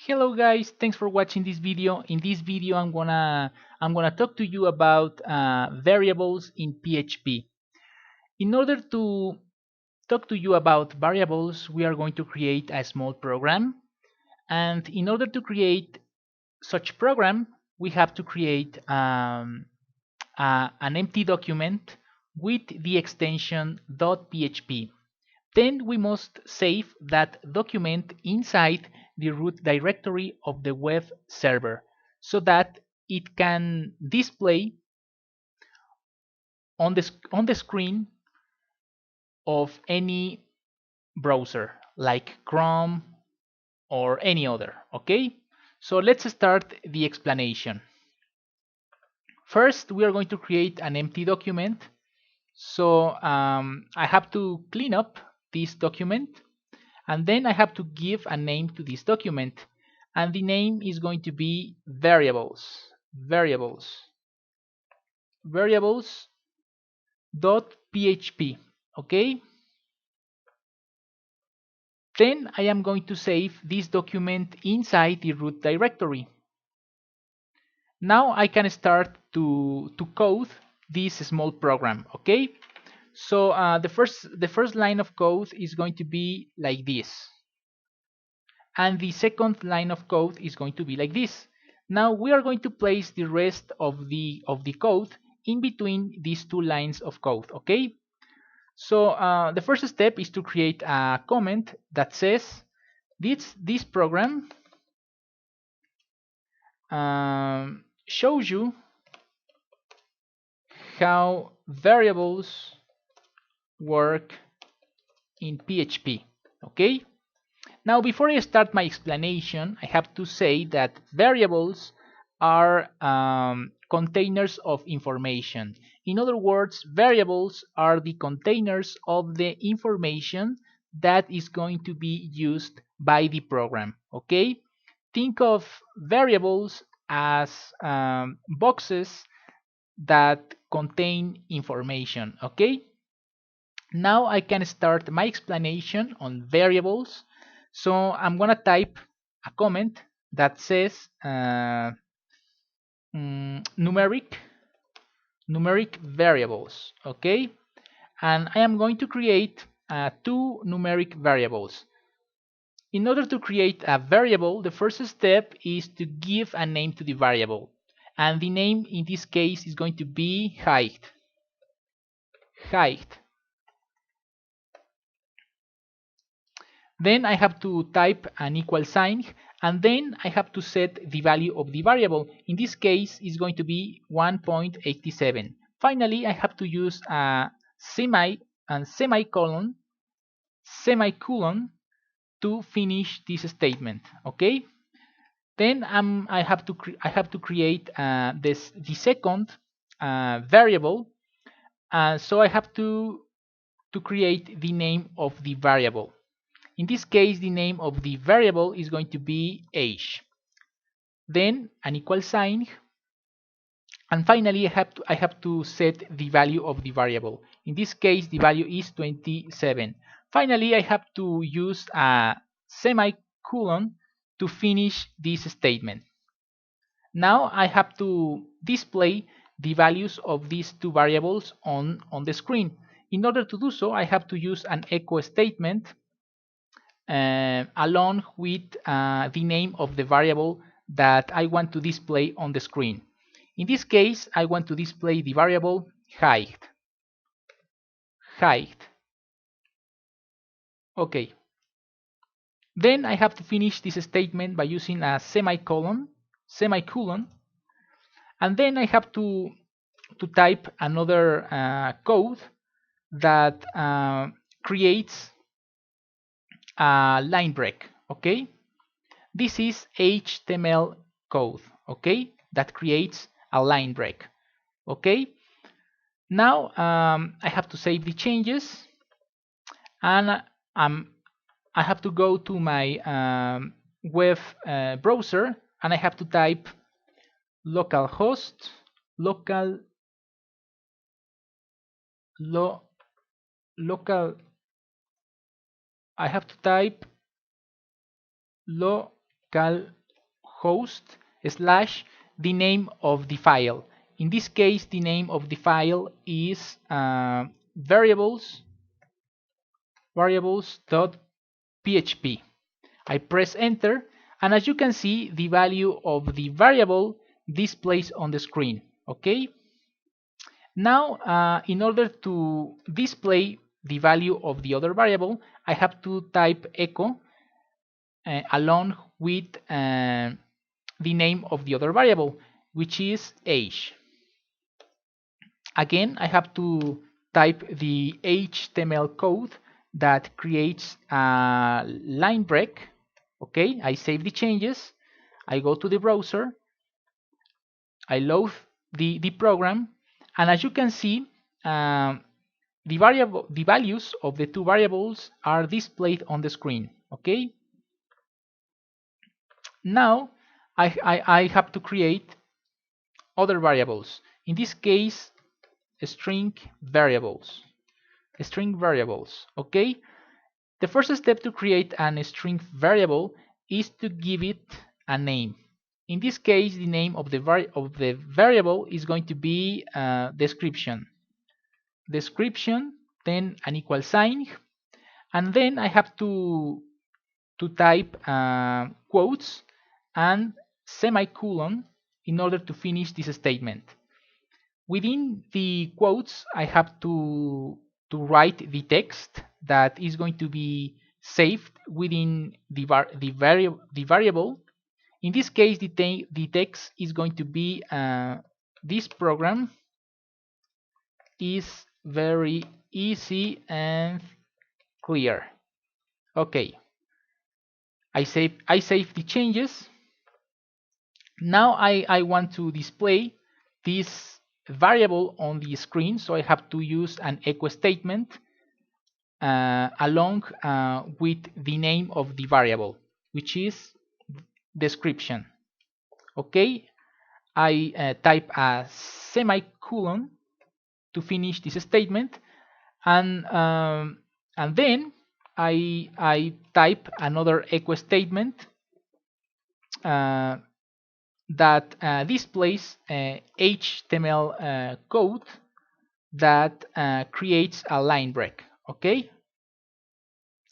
Hello guys, thanks for watching this video. In this video I'm gonna talk to you about variables in PHP. In order to talk to you about variables, we are going to create a small program, and in order to create such program we have to create an empty document with the extension .php. Then we must save that document inside the root directory of the web server so that it can display on the screen of any browser like Chrome or any other. Okay, so let's start the explanation. First, we are going to create an empty document. So I have to clean up this document, and then I have to give a name to this document, and the name is going to be variables.php. Okay, then I am going to save this document inside the root directory. Now I can start to code this small program. Okay, so the first line of code is going to be like this, and the second line of code is going to be like this. Now we are going to place the rest of the code in between these two lines of code. Okay, so the first step is to create a comment that says this program shows you how variables work in PHP. Okay, now before I start my explanation, I have to say that variables are containers of information. In other words, variables are the containers of the information that is going to be used by the program. Okay, think of variables as boxes that contain information. Okay, now I can start my explanation on variables. So I'm gonna type a comment that says numeric variables. Okay, and I am going to create two numeric variables. In order to create a variable, the first step is to give a name to the variable, and the name in this case is going to be height. Then I have to type an equal sign, and then I have to set the value of the variable. In this case, it's going to be 1.87. Finally, I have to use a semicolon to finish this statement. Okay. Then I have to create the second variable. So I have to create the name of the variable. In this case, the name of the variable is going to be age. Then an equal sign, and finally I have to set the value of the variable. In this case, the value is 27. Finally, I have to use a semicolon to finish this statement. Now I have to display the values of these two variables on the screen. In order to do so, I have to use an echo statement along with the name of the variable that I want to display on the screen. In this case, I want to display the variable height. Okay. Then I have to finish this statement by using a semicolon, and then I have to type another code that creates a line break. Okay, this is HTML code. Okay, that creates a line break. Okay, now I have to save the changes, and I have to go to my web browser, and I have to type localhost local I have to type localhost slash the name of the file. In this case, the name of the file is variables.php. I press enter, and as you can see, the value of the variable displays on the screen. Okay. Now, in order to display the value of the other variable, I have to type echo along with the name of the other variable, which is age. Again, I have to type the HTML code that creates a line break. Okay, I save the changes, I go to the browser, I load the program, and as you can see, the values of the two variables are displayed on the screen. Okay. Now I have to create other variables. In this case, string variables. String variables. Okay. The first step to create a string variable is to give it a name. In this case, the name of the variable is going to be description. Description, then an equal sign, and then I have to type quotes and semicolon in order to finish this statement. Within the quotes, I have to write the text that is going to be saved within the variable. In this case, the text is going to be this program is very easy and clear. Okay, I save the changes. Now I want to display this variable on the screen, so I have to use an echo statement along with the name of the variable, which is description. Okay, I type a semicolon to finish this statement, and then I type another echo statement that displays HTML code that creates a line break. Okay,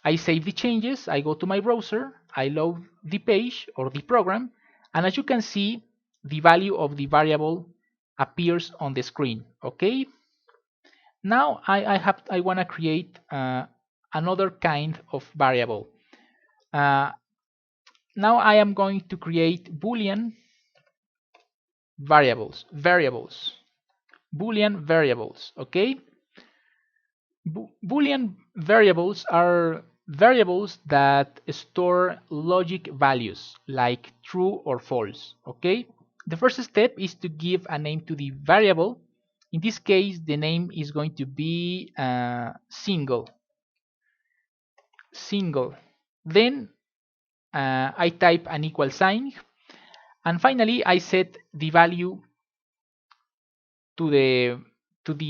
I save the changes, I go to my browser, I load the page or the program, and as you can see, the value of the variable appears on the screen. Okay, now I want to create another kind of variable. Now I am going to create Boolean variables. Boolean variables. Okay, Boolean variables are variables that store logic values like true or false. Okay, the first step is to give a name to the variable. In this case, the name is going to be single. Then I type an equal sign, and finally I set the value to the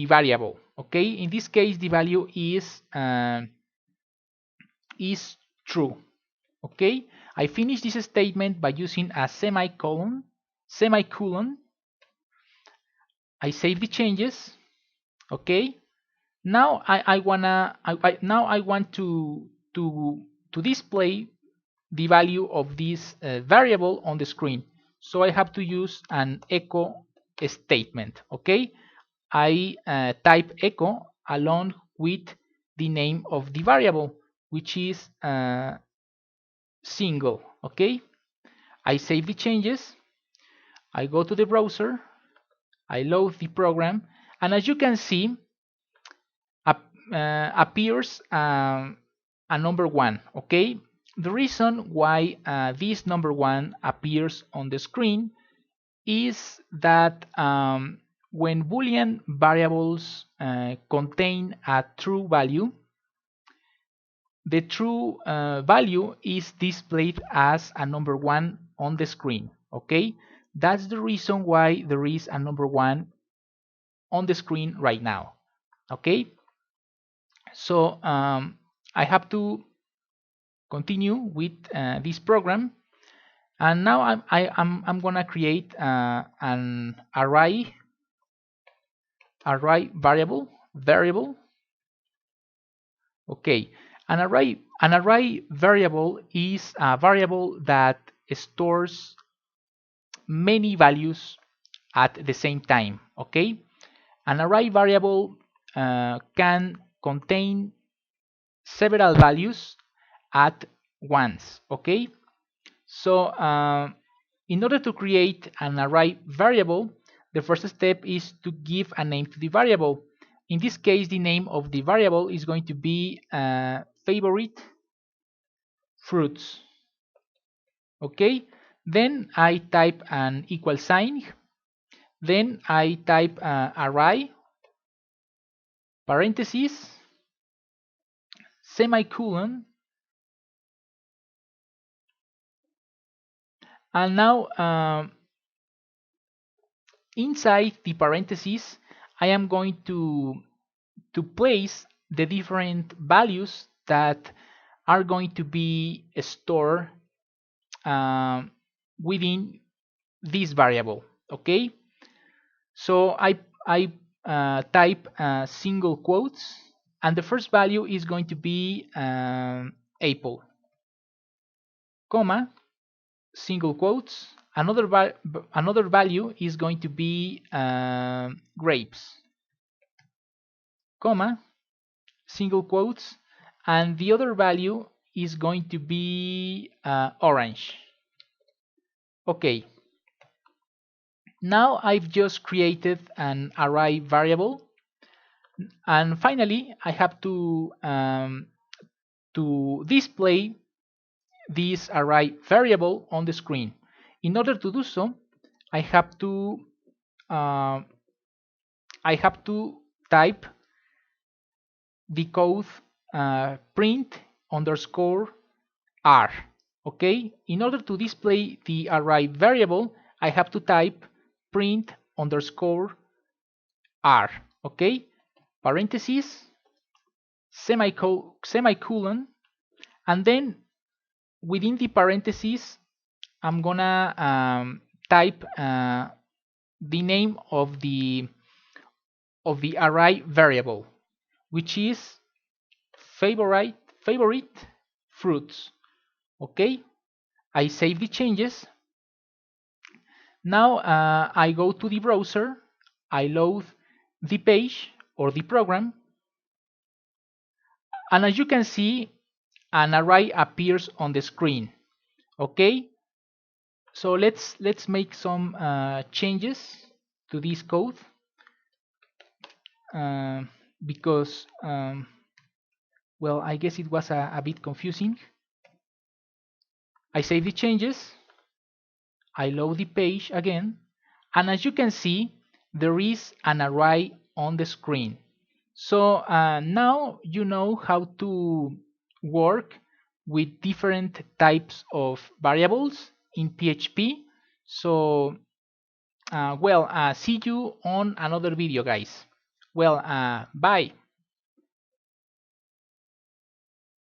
variable. Okay, in this case the value is true. Okay, I finish this statement by using a semicolon. I save the changes. Okay, now I want to display the value of this variable on the screen, so I have to use an echo statement. Okay, I type echo along with the name of the variable, which is single. Okay, I save the changes, I go to the browser, I load the program, and as you can see, appears a number 1. Okay, the reason why this number 1 appears on the screen is that when Boolean variables contain a true value, the true value is displayed as a number 1 on the screen. Okay, that's the reason why there is a number 1 on the screen right now. Okay, so I have to continue with this program. And now I'm gonna create an array variable. Okay, an array variable is a variable that stores many values at the same time. Okay, an array variable can contain several values at once. Okay, so in order to create an array variable, the first step is to give a name to the variable. In this case, the name of the variable is going to be favorite fruits. Okay, then I type an equal sign, then I type array parentheses semicolon, and now inside the parentheses I am going to place the different values that are going to be stored within this variable. Okay, so I type single quotes, and the first value is going to be apple, comma, single quotes. Another value is going to be grapes, comma, single quotes, and the other value is going to be orange. Okay, now I've just created an array variable, and finally I have to display this array variable on the screen. In order to do so, I have to uh, type the code print underscore r. Okay, in order to display the array variable, I have to type print underscore r. Okay, parentheses, semicolon, and then within the parentheses I'm gonna type the name of the array variable, which is favorite fruits. Okay, I save the changes. Now I go to the browser, I load the page or the program, and as you can see, an array appears on the screen. Okay, so let's make some changes to this code because well, I guess it was a bit confusing. I save the changes, I load the page again, and as you can see, there is an array on the screen. So now you know how to work with different types of variables in PHP. So well, see you on another video, guys. Well, bye.